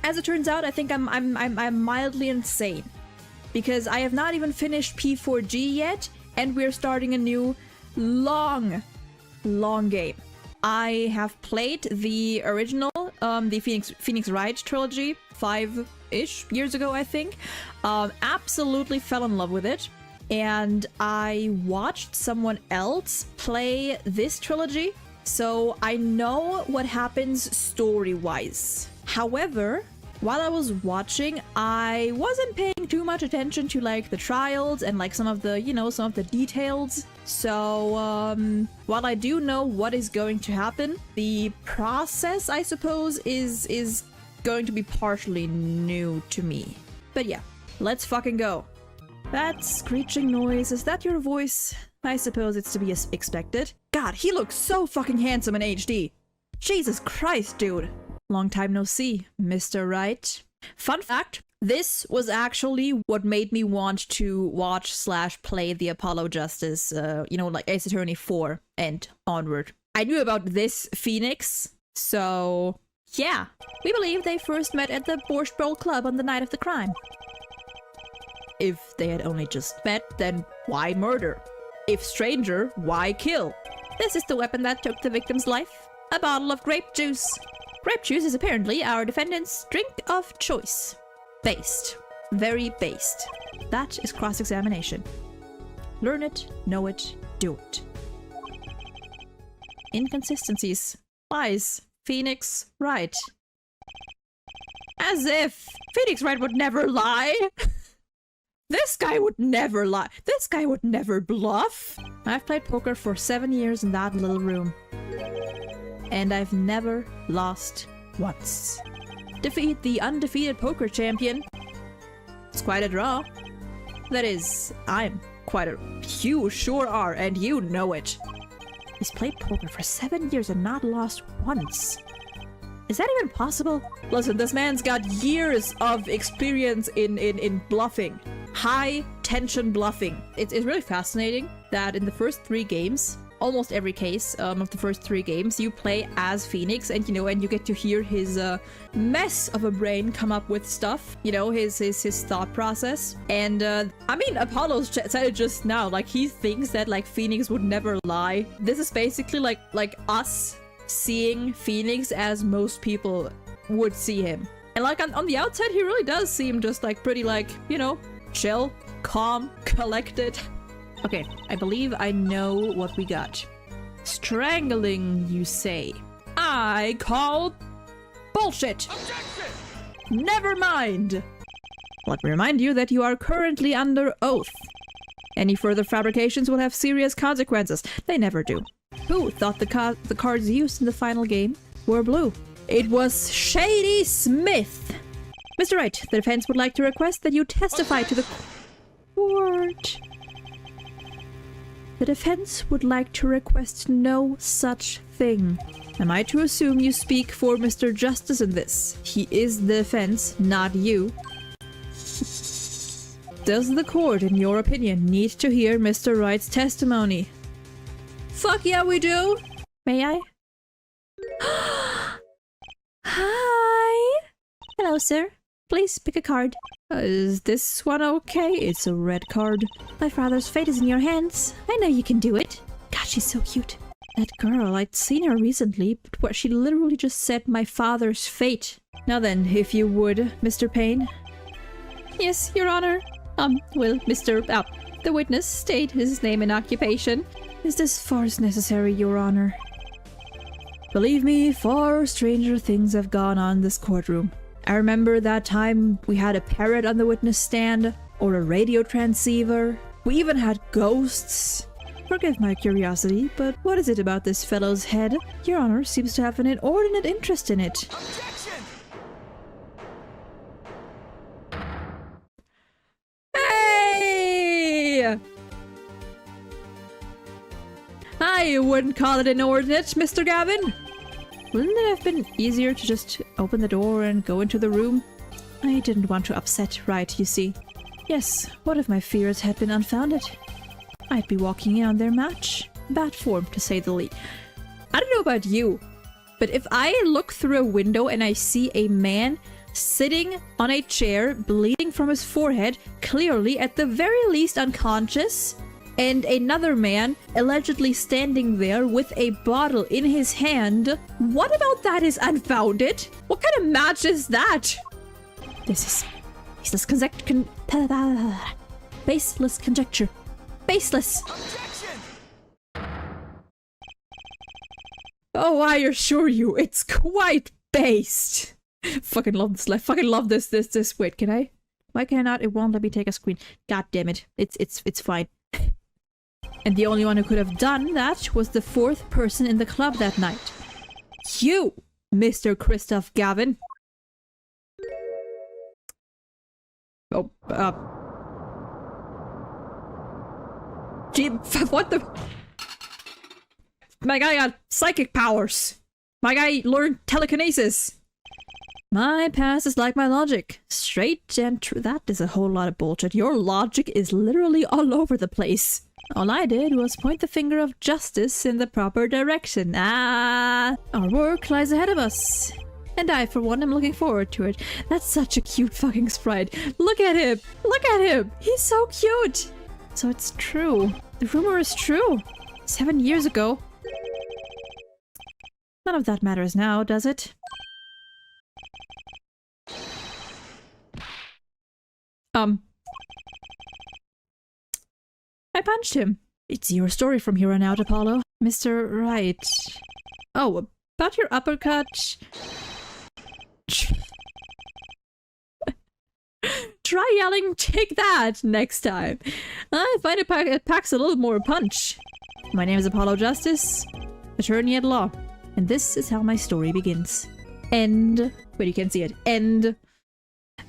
As it turns out, I think I'm mildly insane. Because I have not even finished P4G yet, and we're starting a new long game. I have played the original, the Phoenix Wright trilogy 5-ish years ago, I think. Absolutely fell in love with it. And I watched someone else play this trilogy, so I know what happens story-wise. However, while I was watching, I wasn't paying too much attention to like the trials and like some of the, you know, some of the details. So, while I do know what is going to happen, the process, I suppose, is going to be partially new to me. But yeah, let's fucking go. That screeching noise, is that your voice? I suppose it's to be expected. God, he looks so fucking handsome in HD. Jesus Christ, dude. Long time no see, Mr. Wright. Fun fact, this was actually what made me want to watch/play the Apollo Justice, you know, like Ace Attorney 4 and onward. I knew about this Phoenix, so yeah. We believe they first met at the Borscht Bowl Club on the night of the crime. If they had only just met, then why murder? If stranger, why kill? This is the weapon that took the victim's life. A bottle of grape juice. Grape juice is apparently our defendant's drink of choice. Based. Very based. That is cross-examination. Learn it, know it, do it. Inconsistencies. Lies. Phoenix Wright. As if Phoenix Wright would never lie. This guy would never lie. This guy would never bluff. I've played poker for 7 years in that little room. And I've never lost once. Defeat the undefeated poker champion. It's quite a draw. That is, I'm quite a... You sure are, and you know it. He's played poker for 7 years and not lost once. Is that even possible? Listen, this man's got years of experience in bluffing. High tension bluffing. It's really fascinating that in the first 3 games, almost every case of the first 3 games, you play as Phoenix, and you know, and you get to hear his mess of a brain come up with stuff, you know, his thought process. And I mean, Apollo's said it just now, like he thinks that like Phoenix would never lie. This is basically like us seeing Phoenix as most people would see him. And like on the outside, he really does seem just like pretty like, you know, chill, calm, collected. Okay, I believe I know what we got. Strangling, you say? I call bullshit! Objection! Never mind! Let me remind you that you are currently under oath. Any further fabrications will have serious consequences. They never do. Who thought the cards used in the final game were blue? It was Shady Smith! Mr. Wright, the defense would like to request that you testify to the court. The defense would like to request no such thing. Am I to assume you speak for Mr. Justice in this? He is the defense, not you. Does the court, in your opinion, need to hear Mr. Wright's testimony? Fuck yeah, we do! May I? Hi! Hello, sir. Please pick a card. Is this one okay? It's a red card. My father's fate is in your hands. I know you can do it. God, she's so cute. That girl, I'd seen her recently, but what she literally just said, my father's fate. Now then, if you would, Mr. Payne. Yes, Your Honor. Will the witness state his name and occupation? Is this farce necessary, Your Honor? Believe me, far stranger things have gone on in this courtroom. I remember that time we had a parrot on the witness stand, or a radio transceiver. We even had ghosts. Forgive my curiosity, but what is it about this fellow's head? Your Honor seems to have an inordinate interest in it. Objection! Hey! I wouldn't call it inordinate, Mr. Gavin. Wouldn't it have been easier to just open the door and go into the room? I didn't want to upset Wright, you see. Yes, what if my fears had been unfounded? I'd be walking in on their match. Bad form, to say the least. I don't know about you, but if I look through a window and I see a man sitting on a chair, bleeding from his forehead, clearly at the very least unconscious, and another man allegedly standing there with a bottle in his hand. What about that is unfounded? What kind of match is that? This is baseless conjecture. Baseless. Objection! Oh, I assure you, it's quite based. Fucking love this life. Fucking love this. Wait, can I? Why can I not? It won't let me take a screen. God damn it. It's fine. And the only one who could have done that was the fourth person in the club that night. You, Mr. Christoph Gavin. Oh, gee, what the? My guy got psychic powers. My guy learned telekinesis. My past is like my logic. Straight and true. That is a whole lot of bullshit. Your logic is literally all over the place. All I did was point the finger of justice in the proper direction. Our work lies ahead of us. And I, for one, am looking forward to it. That's such a cute fucking sprite. Look at him! Look at him! He's so cute! So it's true. The rumor is true. 7 years ago. None of that matters now, does it? I punched him. It's your story from here on out, Apollo. Mr. Right. Oh, about your uppercut... Try yelling, take that, next time. I find it packs a little more punch. My name is Apollo Justice, attorney at law. And this is how my story begins. End. Wait, you can't see it. End.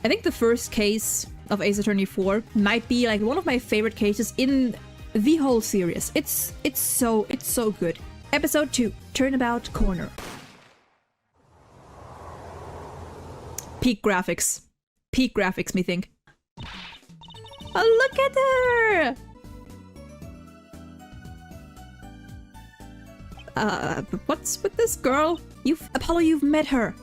I think the first case of Ace Attorney 4 might be like one of my favorite cases in the whole series. It's so good. Episode 2, Turnabout Corner. Peak graphics. Peak graphics, me think. Oh, look at her! What's with this girl? Apollo, you've met her.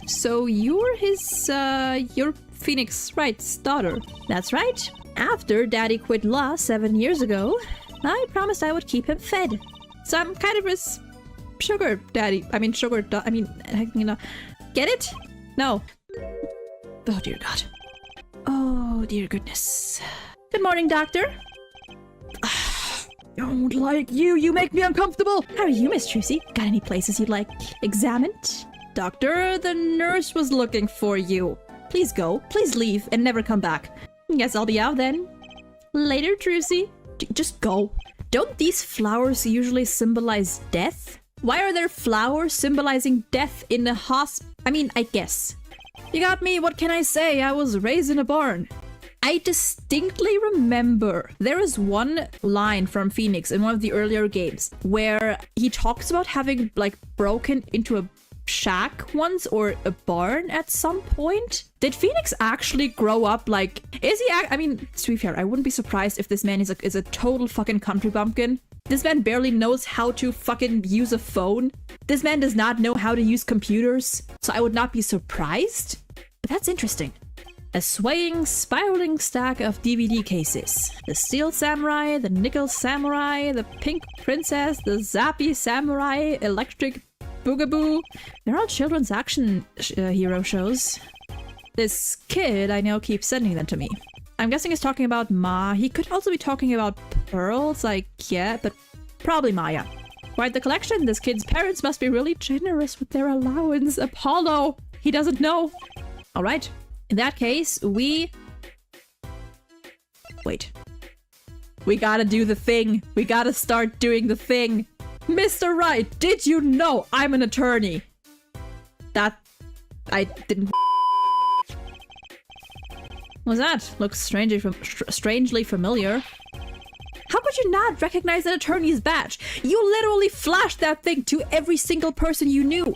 So you're you're Phoenix Wright's daughter. That's right. After Daddy quit law 7 years ago, I promised I would keep him fed. So I'm kind of his sugar daddy. I mean, you know, get it? No. Oh dear God. Oh dear goodness. Good morning, doctor. Don't like you. You make me uncomfortable. How are you, Miss Trucy? Got any places you'd like examined? Doctor, the nurse was looking for you. Please go. Please leave and never come back. Guess I'll be out then. Later, Trucy. Just go. Don't these flowers usually symbolize death? Why are there flowers symbolizing death in a I guess. You got me. What can I say? I was raised in a barn. I distinctly remember there is one line from Phoenix in one of the earlier games where he talks about having like broken into a shack once or a barn at some point. Did Phoenix actually grow up like, is he I mean, to be fair, I wouldn't be surprised if this man is a total fucking country bumpkin. This man barely knows how to fucking use a phone. This man does not know how to use computers, so I would not be surprised. But that's interesting. A swaying, spiraling stack of DVD cases. The Steel Samurai, the Nickel Samurai, the Pink Princess, the Zappy Samurai, Electric Boogaboo. They're all children's action hero shows. This kid I know keeps sending them to me. I'm guessing he's talking about Ma. He could also be talking about Pearls, like, yeah, but probably Maya. Quite the collection. This kid's parents must be really generous with their allowance. Apollo! He doesn't know. Alright. In that case, wait. We gotta do the thing. We gotta start doing the thing. Mr. Wright, did you know I'm an attorney? That... I didn't... What's that? Looks strangely familiar. How could you not recognize an attorney's badge? You literally flashed that thing to every single person you knew.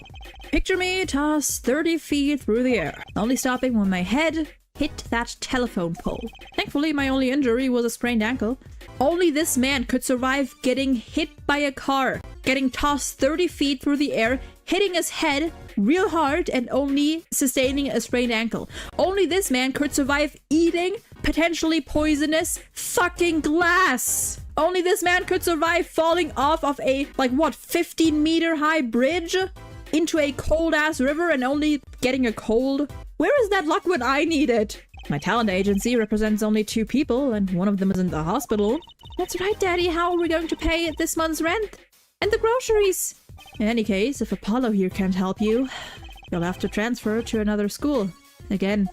Picture me tossed 30 feet through the air, only stopping when my head hit that telephone pole. Thankfully, my only injury was a sprained ankle. Only this man could survive getting hit by a car, getting tossed 30 feet through the air, hitting his head, real hard and only sustaining a sprained ankle. Only this man could survive eating potentially poisonous fucking glass. Only this man could survive falling off of a, like what, 15-meter high bridge into a cold ass river and only getting a cold. Where is that luck when I need it? My talent agency represents only 2 people and one of them is in the hospital. That's right, Daddy. How are we going to pay this month's rent? And the groceries? In any case, if Apollo here can't help you, you'll have to transfer to another school. Again.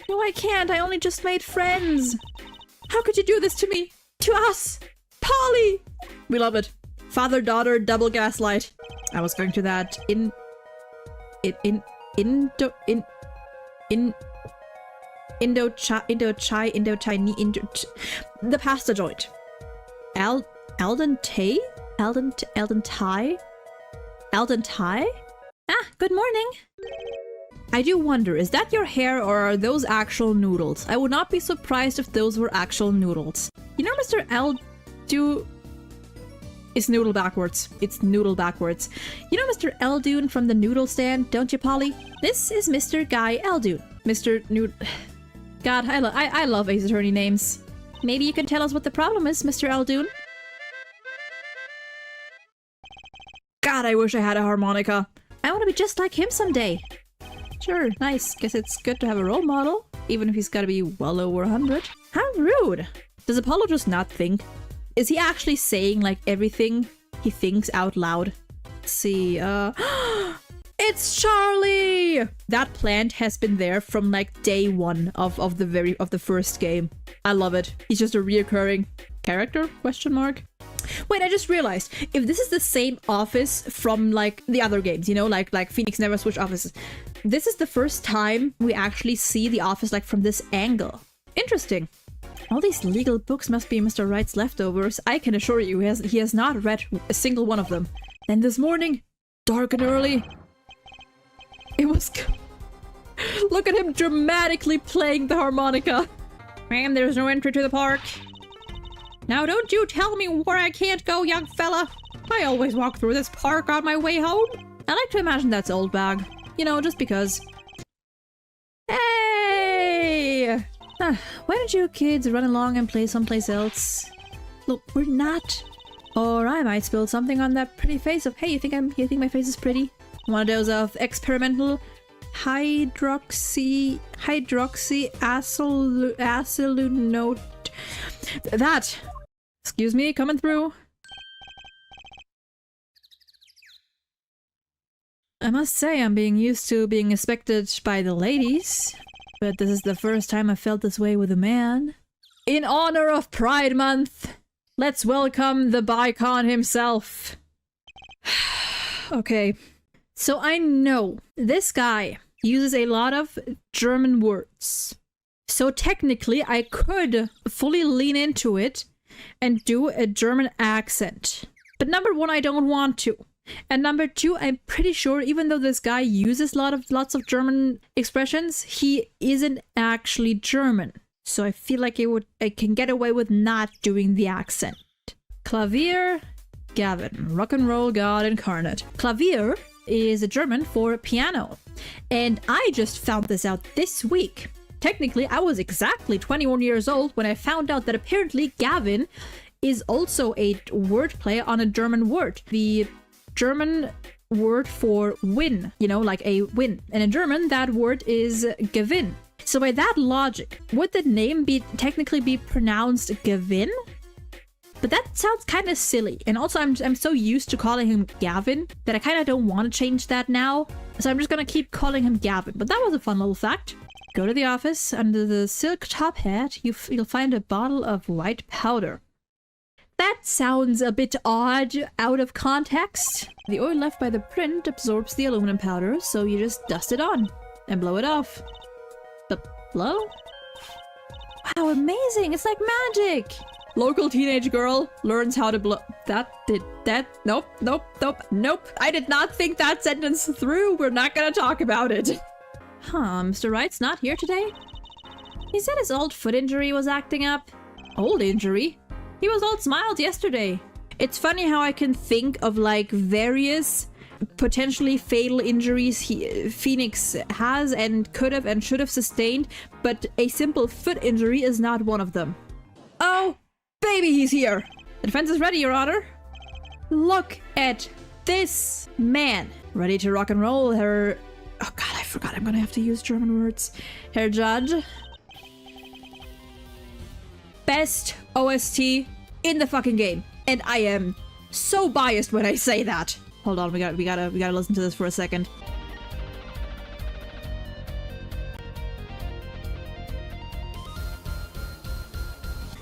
No, I can't. I only just made friends. How could you do this to me? To us? Polly! We love it. Father-daughter double gaslight. I was going to that the pasta joint. Alden Tay? Alden Ty? Alden Ty? Ah, good morning. I do wonder, is that your hair or are those actual noodles? I would not be surprised if those were actual noodles. You know, Mr. Eldu... It's noodle backwards. It's noodle backwards. You know Mr. Eldune from the noodle stand, don't you, Polly? This is Mr. Guy Eldune. Mr. Nood... God, I love Ace Attorney names. Maybe you can tell us what the problem is, Mr. Eldune? God, I wish I had a harmonica. I want to be just like him someday. Sure, nice. Guess it's good to have a role model, even if he's gotta be well over 100. How rude! Does Apollo just not think? Is he actually saying, like, everything he thinks out loud? Let's see, It's Charlie! That plant has been there from, like, day 1 of the first game. I love it. He's just a reoccurring character? Question mark. Wait, I just realized, if this is the same office from, like, the other games, you know, like Phoenix never switched offices, this is the first time we actually see the office, like, from this angle. Interesting. All these legal books must be Mr. Wright's leftovers. I can assure you he has not read a single one of them. Then this morning, dark and early, it was... Look at him dramatically playing the harmonica. Ma'am, there's no entry to the park. Now don't you tell me where I can't go, young fella. I always walk through this park on my way home. I like to imagine that's old bag. You know, just because. Hey! Why don't you kids run along and play someplace else? Look, we're not. Or I might spill something on that pretty face of, hey, you think my face is pretty? One of those of experimental hydroxyacylunate. That! Excuse me, coming through. I must say I'm being used to being inspected by the ladies, but this is the first time I felt this way with a man. In honor of Pride Month, let's welcome the Bicon himself. Okay, so I know this guy uses a lot of German words. So technically I could fully lean into it and do a German accent. But number 1, I don't want to. And number 2, I'm pretty sure even though this guy uses lots of German expressions, he isn't actually German. So I feel like I can get away with not doing the accent. Klavier, Gavin, rock and roll god incarnate. Klavier is a German for piano. And I just found this out this week. Technically, I was exactly 21 years old when I found out that apparently Gavin is also a wordplay on a German word. The German word for win, you know, like a win. And in German, that word is gavin. So by that logic, would the name technically be pronounced Gavin? But that sounds kind of silly. And also, I'm so used to calling him Gavin that I kind of don't want to change that now. So I'm just gonna keep calling him Gavin. But that was a fun little fact. Go to the office. Under the silk top hat, you'll find a bottle of white powder. That sounds a bit odd out of context. The oil left by the print absorbs the aluminum powder, so you just dust it on and blow it off. Blow? Wow, amazing! It's like magic! Local teenage girl learns how to blow. Nope. I did not think that sentence through. We're not gonna talk about it. Huh, Mr. Wright's not here today? He said his old foot injury was acting up. Old injury? He was all smiled yesterday. It's funny how I can think of like various potentially fatal injuries Phoenix has and could have and should have sustained, but a simple foot injury is not one of them. Oh, baby, he's here! The defense is ready, Your Honor. Look at this man. Ready to rock and roll, Herr... Oh god, I forgot I'm gonna have to use German words. Herr Judge. Best OST in the fucking game. And I am so biased when I say that. Hold on, we gotta listen to this for a second.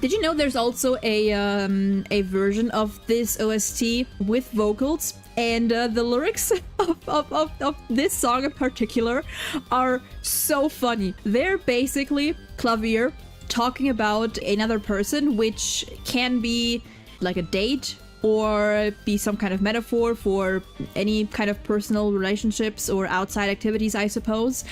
Did you know there's also a version of this OST with vocals? And the lyrics of this song in particular are so funny. They're basically Klavier talking about another person, which can be like a date or be some kind of metaphor for any kind of personal relationships or outside activities, I suppose.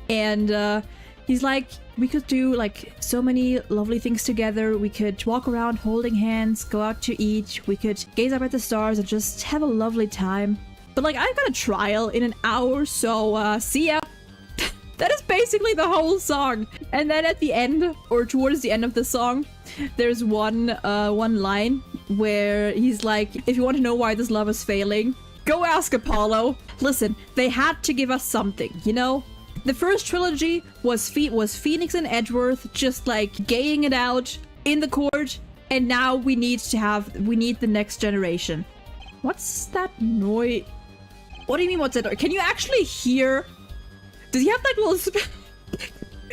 And he's like, we could do like so many lovely things together. We could walk around holding hands, go out to eat. We could gaze up at the stars and just have a lovely time. But like, I've got a trial in an hour, so see ya. That is basically the whole song. And then at the end, or towards the end of the song, there's one line where he's like, if you want to know why this love is failing, go ask Apollo. Listen, they had to give us something, you know? The first trilogy was Phoenix and Edgeworth just like gaying it out in the court, and now we need the next generation. What's that noise? What do you mean, what's that noise? Can you actually hear? Does he have that little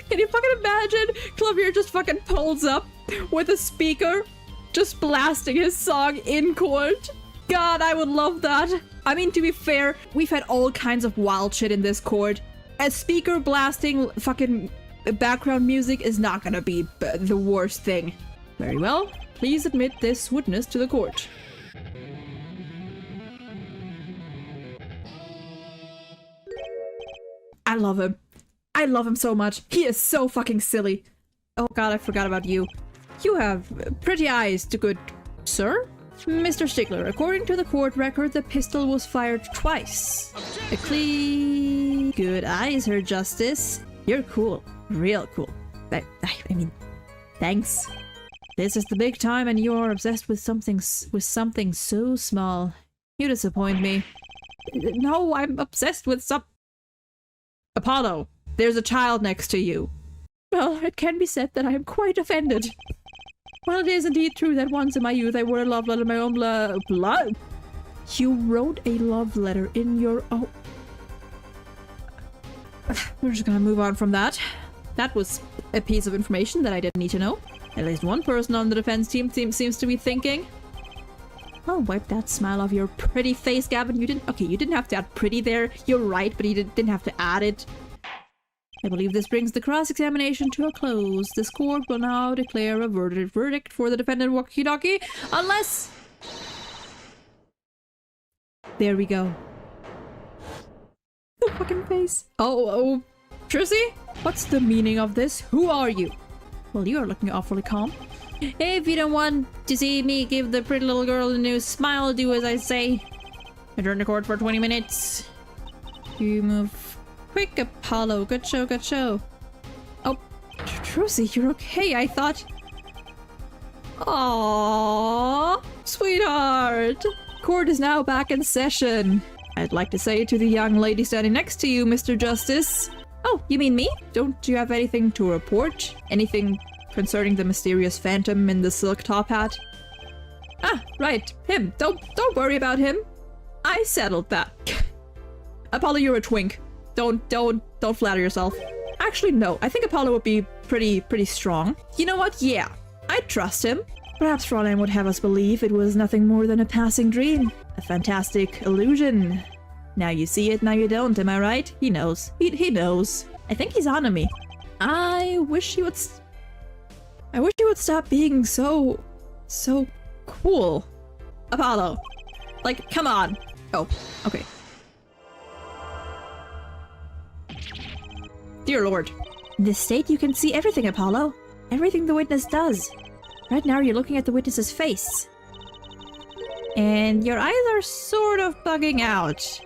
Can you fucking imagine? Klavier just fucking pulls up with a speaker, just blasting his song in court. God, I would love that. I mean, to be fair, we've had all kinds of wild shit in this court. A speaker blasting fucking background music is not gonna be the worst thing. Very well. Please admit this witness to the court. I love him. I love him so much. He is so fucking silly. Oh god, I forgot about you. You have pretty eyes, to good sir. Mr. Stickler, according to the court record, the pistol was fired twice. A clean... Good eyes, Her Justice. You're cool. Real cool. I mean, thanks. This is the big time and you're obsessed with something so small. You disappoint me. No, I'm obsessed with Apollo, there's a child next to you. Well, it can be said that I am quite offended. Well, it is indeed true that once in my youth I wrote a love letter in my own blood. You wrote a love letter in your own... We're just gonna move on from that. That was a piece of information that I didn't need to know. At least one person on the defense team seems to be thinking. I'll wipe that smile off your pretty face, Gavin. You didn't have to add pretty there. You're right, but you didn't have to add it. I believe this brings the cross-examination to a close. This court will now declare a verdict for the defendant walkie-talkie, unless... There we go. The fucking face. Oh, Trissy? What's the meaning of this? Who are you? Well, you are looking awfully calm. If you don't want to see me give the pretty little girl a new smile, do as I say. Adjourn the court for 20 minutes. You move quick, Apollo. Good show, good show. Oh, Trucy, you're okay. I thought... Aww, sweetheart. Court is now back in session. I'd like to say to the young lady standing next to you, Mr. Justice. Oh, you mean me? Don't you have anything to report? Anything concerning the mysterious phantom in the silk top hat? Ah, right, him. Don't worry about him. I settled that. Apollo, you're a twink. Don't flatter yourself. Actually, no. I think Apollo would be pretty strong. You know what? Yeah, I trust him. Perhaps Fräulein would have us believe it was nothing more than a passing dream. A fantastic illusion. Now you see it, now you don't, am I right? He knows. He knows. I think he's on to me. I wish he would stop being so cool. Apollo. Like, come on. Oh, okay. Dear Lord. In this state, you can see everything, Apollo. Everything the witness does. Right now, you're looking at the witness's face. And your eyes are sort of bugging out.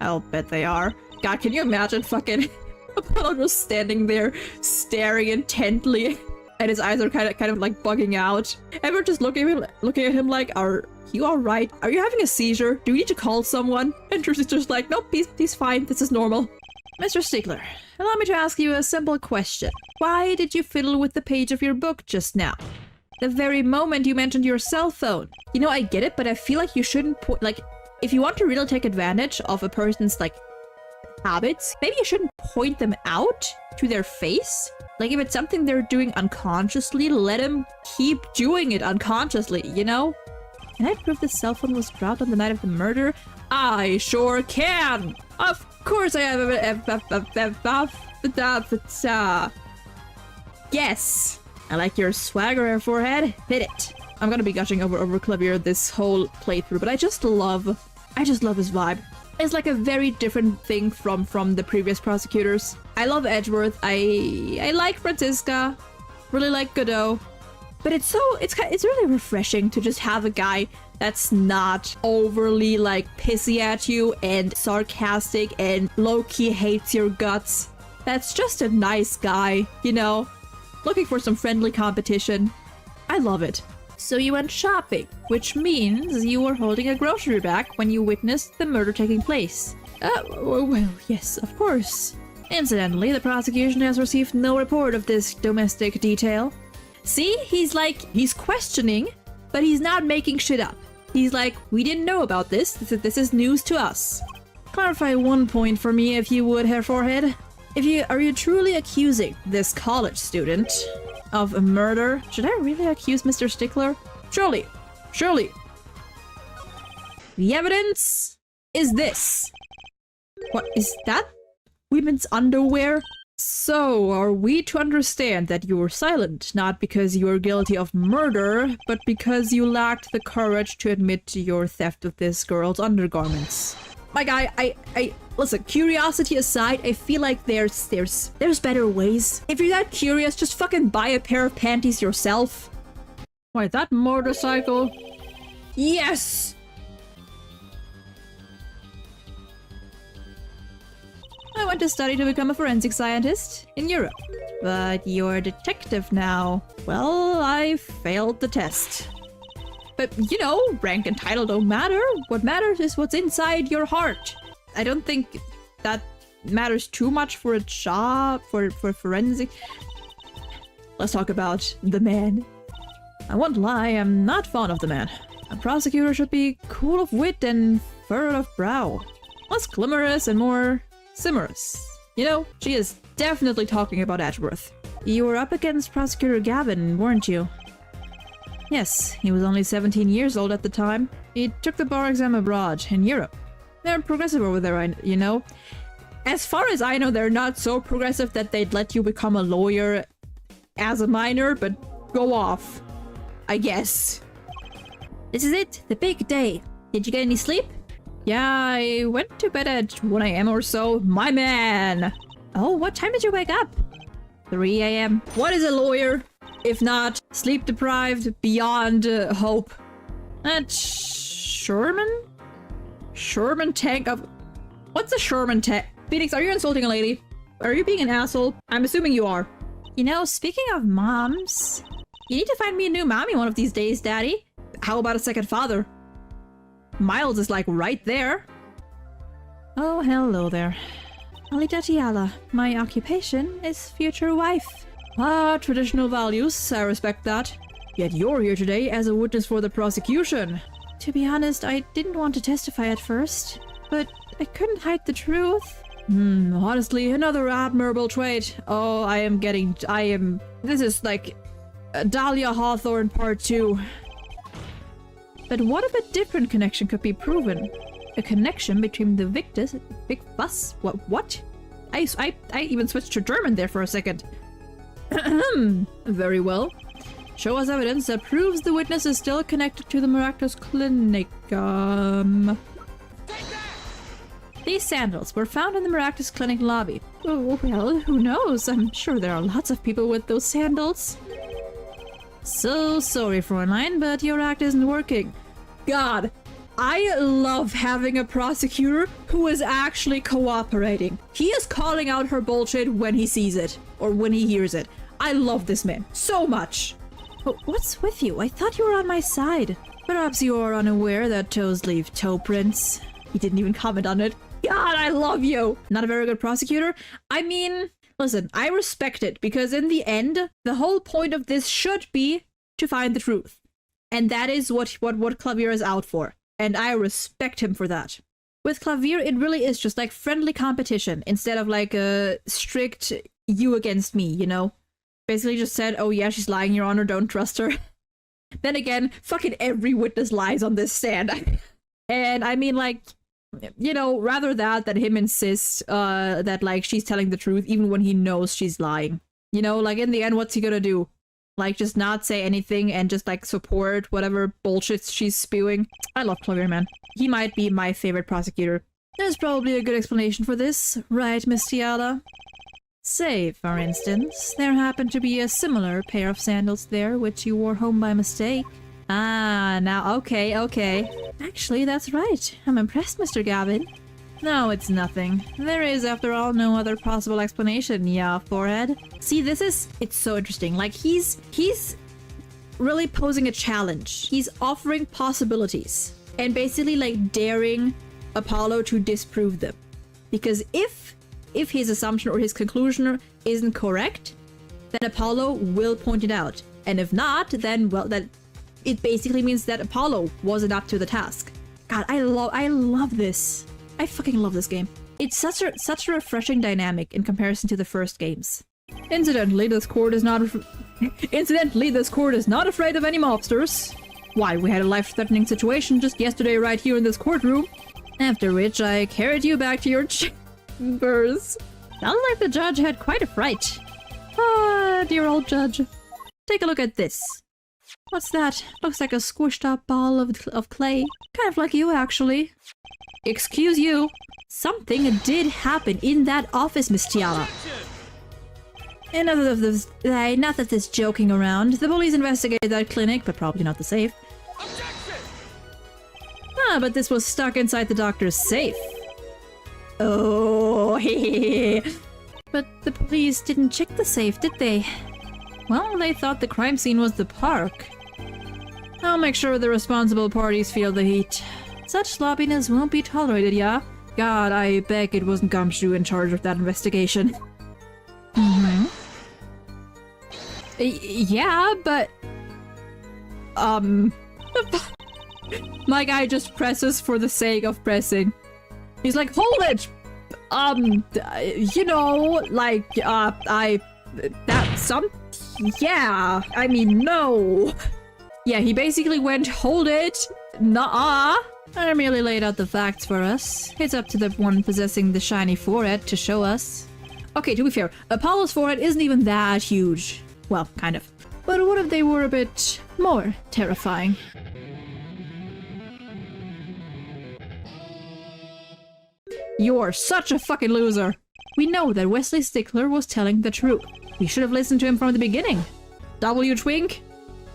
I'll bet they are. God, can you imagine fucking Apollo just standing there, staring intently, and his eyes are kind of like bugging out. Ever just looking at him like, are you all right? Are you having a seizure? Do we need to call someone? And Trucy's just like, nope, he's fine. This is normal. Mr. Stickler, allow me to ask you a simple question. Why did you fiddle with the page of your book just now? The very moment you mentioned your cell phone. You know, I get it, but I feel like you shouldn't like, if you want to really take advantage of a person's, like, habits, maybe you shouldn't point them out to their face. Like, if it's something they're doing unconsciously, let them keep doing it unconsciously, you know? Can I prove the cell phone was dropped on the night of the murder? I sure can! Of course I have Yes! I like your swagger, forehead. Hit it. I'm gonna be gushing over Klavier this whole playthrough, but I just love his vibe. It's like a very different thing from the previous prosecutors. I love Edgeworth. I like Franziska. Really like Godot. But it's really refreshing to just have a guy that's not overly like pissy at you and sarcastic and low-key hates your guts. That's just a nice guy, you know? Looking for some friendly competition. I love it. So you went shopping, which means you were holding a grocery bag when you witnessed the murder taking place. Well, yes, of course. Incidentally, the prosecution has received no report of this domestic detail. See, he's questioning, but he's not making shit up. He's like, we didn't know about this. This is news to us. Clarify one point for me, if you would, Herr Forehead. Are you truly accusing this college student of a murder? Should I really accuse Mr. Stickler? Surely. The evidence is this. What is that? Women's underwear? So, are we to understand that you were silent, not because you were guilty of murder, but because you lacked the courage to admit to your theft of this girl's undergarments? My guy, I listen, curiosity aside, I feel like there's better ways. If you're that curious, just fucking buy a pair of panties yourself. Wait, that motorcycle? Yes! I went to study to become a forensic scientist in Europe. But you're a detective now. Well, I failed the test. But, you know, rank and title don't matter. What matters is what's inside your heart. I don't think that matters too much for a job, for forensic. Let's talk about the man. I won't lie, I'm not fond of the man. A prosecutor should be cool of wit and furrowed of brow. Less glimmerous and more simmerous. You know, she is definitely talking about Edgeworth. You were up against Prosecutor Gavin, weren't you? Yes, he was only 17 years old at the time. He took the bar exam abroad, in Europe. They're progressive over there, you know. As far as I know, they're not so progressive that they'd let you become a lawyer as a minor, but go off. I guess. This is it, the big day. Did you get any sleep? Yeah, I went to bed at 1 AM or so. My man! Oh, what time did you wake up? 3 AM. What is a lawyer? If not, sleep deprived beyond hope. That Sherman? Sherman tank of... What's a Sherman tank? Phoenix, are you insulting a lady? Are you being an asshole? I'm assuming you are. You know, speaking of moms, you need to find me a new mommy one of these days, Daddy. How about a second father? Miles is like right there. Oh, hello there. Alida Tiala. My occupation is future wife. Ah, traditional values. I respect that. Yet you're here today as a witness for the prosecution. To be honest, I didn't want to testify at first, but I couldn't hide the truth. Honestly, another admirable trait. Oh, this is like Dahlia Hawthorne Part 2. But what if a different connection could be proven? A connection between the victors... What? I even switched to German there for a second. Very well. Show us evidence that proves the witness is still connected to the miraculous clinic. These sandals were found in the miraculous clinic lobby. Oh, well, who knows? I'm sure there are lots of people with those sandals. So sorry, Fräulein, but your act isn't working. God, I love having a prosecutor who is actually cooperating. He is calling out her bullshit when he sees it, or when he hears it. I love this man so much. But what's with you? I thought you were on my side. Perhaps you are unaware that toes leave toe prints. He didn't even comment on it. God, I love you! Not a very good prosecutor? I mean, listen, I respect it, because in the end, the whole point of this should be to find the truth. And that is what Klavier is out for. And I respect him for that. With Klavier, it really is just like friendly competition, instead of like a strict you against me, you know? Basically just said, oh yeah, she's lying, Your Honor, don't trust her. Then again, fucking every witness lies on this stand. And I mean, like, you know, rather that than him insist that, like, she's telling the truth even when he knows she's lying. You know, like, in the end, what's he gonna do? Like, just not say anything and just, like, support whatever bullshit she's spewing? I love Klavier, man. He might be my favorite prosecutor. There's probably a good explanation for this, right, Miss Tiala? Say, for instance, there happened to be a similar pair of sandals there which you wore home by mistake. Ah, now, okay. Actually, that's right. I'm impressed, Mr. Gavin. No, it's nothing. There is, after all, no other possible explanation, yeah, forehead. See, it's so interesting. Like, he's really posing a challenge. He's offering possibilities. And basically, like, daring Apollo to disprove them. Because if his assumption or his conclusion isn't correct, then Apollo will point it out. And if not, then, well, that it basically means that Apollo wasn't up to the task. God, I love this. I fucking love this game. It's such a refreshing dynamic in comparison to the first games. Incidentally, this court is not afraid of any mobsters. Why, we had a life-threatening situation just yesterday right here in this courtroom. After which I carried you back to your chambers. Sounds like the judge had quite a fright. Ah, dear old judge. Take a look at this. What's that? Looks like a squished up ball of clay. Kind of like you, actually. Excuse you. Something did happen in that office, Miss Tiala. Enough of this joking around. The police investigated that clinic, but probably not the safe. Ah, but this was stuck inside the doctor's safe. Oh, But the police didn't check the safe, did they? Well, they thought the crime scene was the park. I'll make sure the responsible parties feel the heat. Such sloppiness won't be tolerated, yeah? God, I beg it wasn't Gumshoe in charge of that investigation. Yeah, but... My guy just presses for the sake of pressing. He's like, hold it! You know, like, yeah, I mean, no. Yeah, he basically went, hold it, nuh-uh. I merely laid out the facts for us. It's up to the one possessing the shiny forehead to show us. Okay, to be fair, Apollo's forehead isn't even that huge. Well, kind of. But what if they were a bit more terrifying? You're such a fucking loser. We know that Wesley Stickler was telling the truth. We should have listened to him from the beginning. W Twink?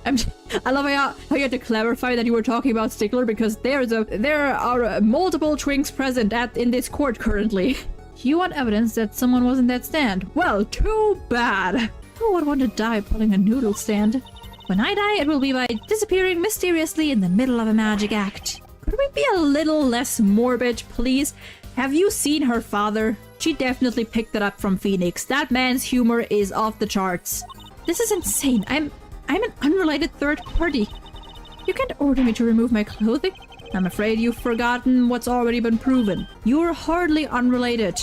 I love how you had to clarify that you were talking about Stickler because there are multiple Twinks present in this court currently. You want evidence that someone was in that stand? Well, too bad. Who would want to die pulling a noodle stand? When I die, it will be by disappearing mysteriously in the middle of a magic act. Could we be a little less morbid, please? Have you seen her father? She definitely picked it up from Phoenix. That man's humor is off the charts. This is insane. I'm an unrelated third party. You can't order me to remove my clothing. I'm afraid you've forgotten what's already been proven. You're hardly unrelated.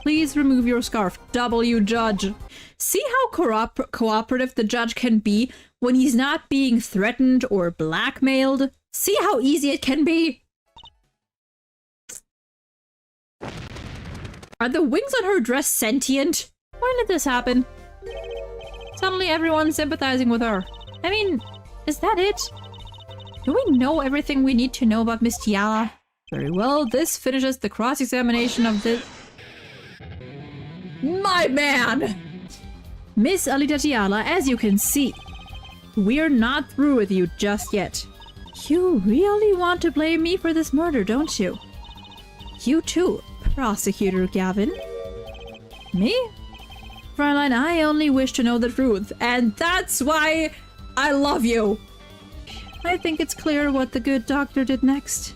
Please remove your scarf. W Judge. See how cooperative the judge can be when he's not being threatened or blackmailed? See how easy it can be? Are the wings on her dress sentient? When did this happen? Suddenly everyone's sympathizing with her. I mean, is that it? Do we know everything we need to know about Miss Tiala? Very well, this finishes the cross-examination of the... My man! Miss Alita Tiala, as you can see, we're not through with you just yet. You really want to blame me for this murder, don't you? You too, Prosecutor Gavin. Me? Fräulein, I only wish to know the truth, and that's why I love you. I think it's clear what the good doctor did next.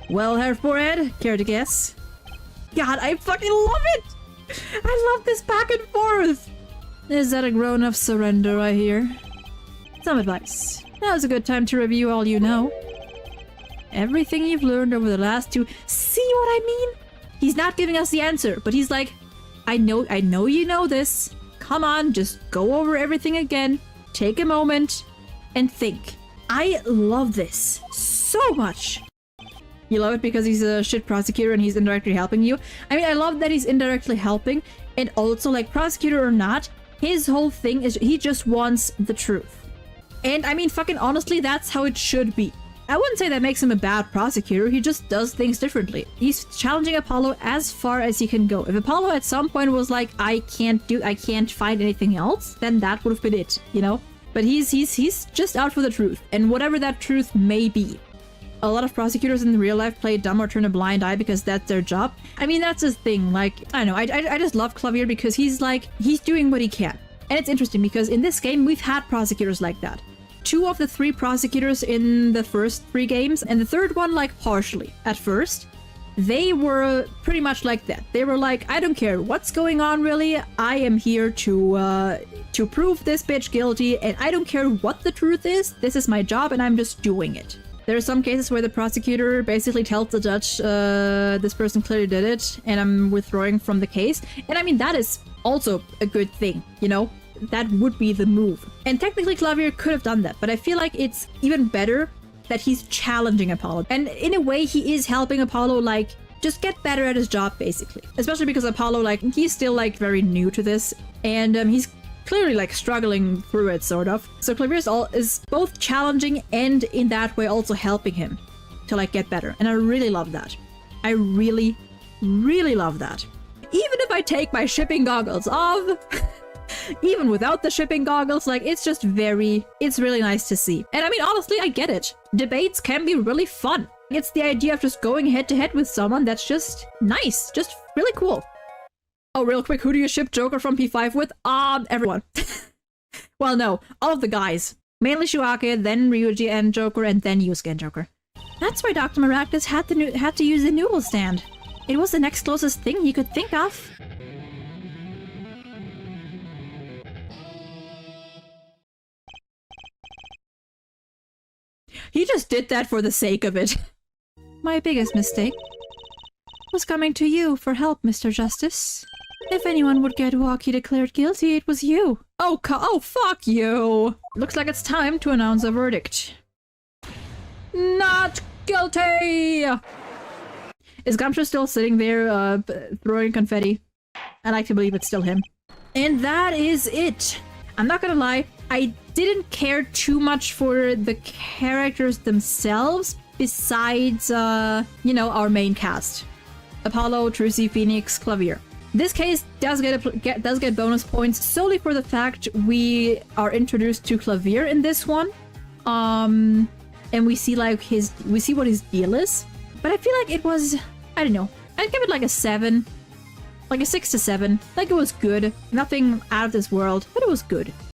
Well, Herr Forehead, care to guess? God, I fucking love it! I love this back and forth! Is that a groan of surrender I hear? Some advice. Now's a good time to review all you know. Everything you've learned over the last two... See what I mean? He's not giving us the answer, but he's like, I know you know this. Come on, just go over everything again. Take a moment and think. I love this so much. You love it because he's a shit prosecutor and he's indirectly helping you. I mean, I love that he's indirectly helping, and also, like, prosecutor or not, his whole thing is he just wants the truth. And I mean, fucking honestly, that's how it should be. I wouldn't say that makes him a bad prosecutor, he just does things differently. He's challenging Apollo as far as he can go. If Apollo at some point was like, I can't find anything else, then that would have been it, you know? But he's just out for the truth, and whatever that truth may be. A lot of prosecutors in real life play dumb or turn a blind eye because that's their job. I mean, that's his thing. Like, I don't know, I just love Klavier because he's doing what he can. And it's interesting because in this game, we've had prosecutors like that. 2 of the 3 prosecutors in the first 3 games, and the third one, like, partially at first. They were pretty much like that. They were like, I don't care what's going on really, I am here to prove this bitch guilty, and I don't care what the truth is, this is my job and I'm just doing it. There are some cases where the prosecutor basically tells the judge, this person clearly did it, and I'm withdrawing from the case. And I mean, that is also a good thing, you know? That would be the move. And technically Klavier could have done that, but I feel like it's even better that he's challenging Apollo. And in a way, he is helping Apollo, like, just get better at his job, basically. Especially because Apollo, like, he's still, like, very new to this, and he's clearly, like, struggling through it, sort of. So Klavier is both challenging and in that way also helping him to, like, get better. And I really love that. I really, really love that. Even if I take my shipping goggles off, even without the shipping goggles, like, it's really nice to see. And I mean, honestly, I get it. Debates can be really fun. It's the idea of just going head to head with someone that's just nice, just really cool. Oh, real quick, who do you ship Joker from P5 with? Everyone. Well, no, all of the guys. Mainly Shuake, then Ryuji and Joker, and then Yusuke and Joker. That's why Dr. Maractus had to use the noodle stand. It was the next closest thing he could think of. He just did that for the sake of it. My biggest mistake was coming to you for help, Mr. Justice. If anyone would get Waki declared guilty, it was you. Oh, fuck you! Looks like it's time to announce a verdict. Not guilty! Is Gumshoe still sitting there, throwing confetti? I like to believe it's still him. And that is it! I'm not gonna lie, I didn't care too much for the characters themselves, besides, you know, our main cast. Apollo, Trucy, Phoenix, Klavier. This case does get bonus points solely for the fact we are introduced to Klavier in this one. And we see like we see what his deal is. But I feel like it was, I don't know, I'd give it like a 7. Like a 6 to 7. Like, it was good. Nothing out of this world, but it was good.